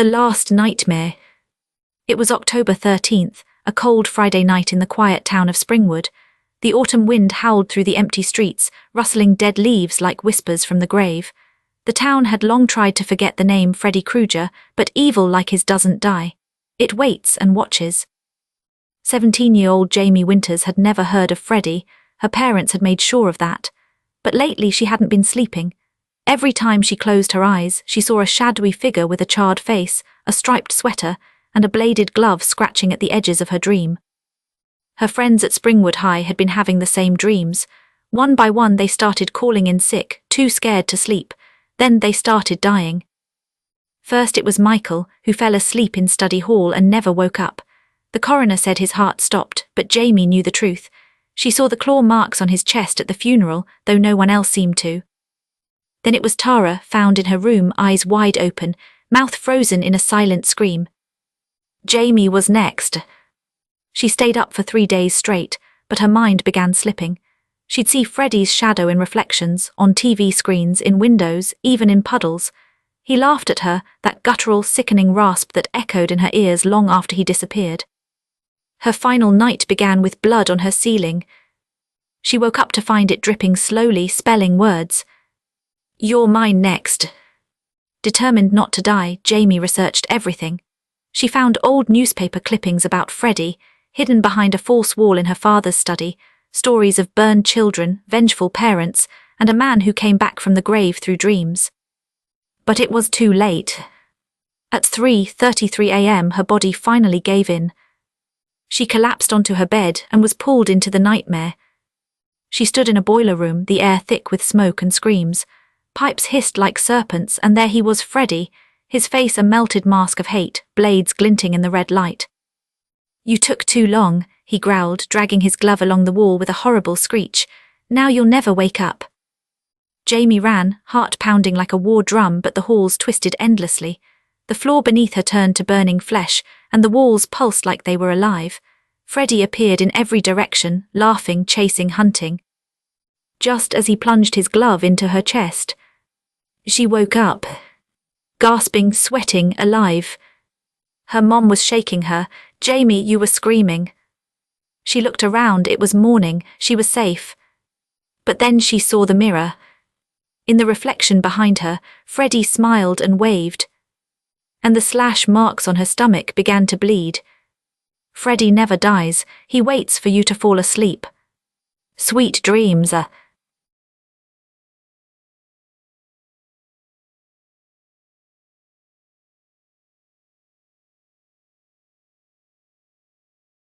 The Last Nightmare. It was October 13th, a cold Friday night in the quiet town of Springwood. The autumn wind howled through the empty streets, rustling dead leaves like whispers from the grave. The town had long tried to forget the name Freddy Krueger, but evil like his doesn't die. It waits and watches. 17-year-old Jamie Winters had never heard of Freddy. Her parents had made sure of that. But lately she hadn't been sleeping. Every time she closed her eyes, she saw a shadowy figure with a charred face, a striped sweater, and a bladed glove scratching at the edges of her dream. Her friends at Springwood High had been having the same dreams. One by one they started calling in sick, too scared to sleep. Then they started dying. First it was Michael, who fell asleep in study hall and never woke up. The coroner said his heart stopped, but Jamie knew the truth. She saw the claw marks on his chest at the funeral, though no one else seemed to. Then it was Tara, found in her room, eyes wide open, mouth frozen in a silent scream. Jamie was next. She stayed up for 3 days straight, but her mind began slipping. She'd see Freddy's shadow in reflections, on TV screens, in windows, even in puddles. He laughed at her, that guttural, sickening rasp that echoed in her ears long after he disappeared. Her final night began with blood on her ceiling. She woke up to find it dripping slowly, spelling words. "You're mine next." Determined not to die, Jamie researched everything. She found old newspaper clippings about Freddy, hidden behind a false wall in her father's study, stories of burned children, vengeful parents, and a man who came back from the grave through dreams. But it was too late. At 3:33 a.m. her body finally gave in. She collapsed onto her bed and was pulled into the nightmare. She stood in a boiler room, the air thick with smoke and screams. Pipes hissed like serpents, and there he was, Freddy, his face a melted mask of hate, blades glinting in the red light. "You took too long," he growled, dragging his glove along the wall with a horrible screech. "Now you'll never wake up." Jamie ran, heart pounding like a war drum, but the halls twisted endlessly. The floor beneath her turned to burning flesh, and the walls pulsed like they were alive. Freddy appeared in every direction, laughing, chasing, hunting. Just as he plunged his glove into her chest, she woke up, gasping, sweating, alive. Her mom was shaking her. "Jamie, you were screaming." She looked around. It was morning. She was safe. But then she saw the mirror. In the reflection behind her, Freddy smiled and waved. And the slash marks on her stomach began to bleed. Freddy never dies. He waits for you to fall asleep. "Sweet dreams."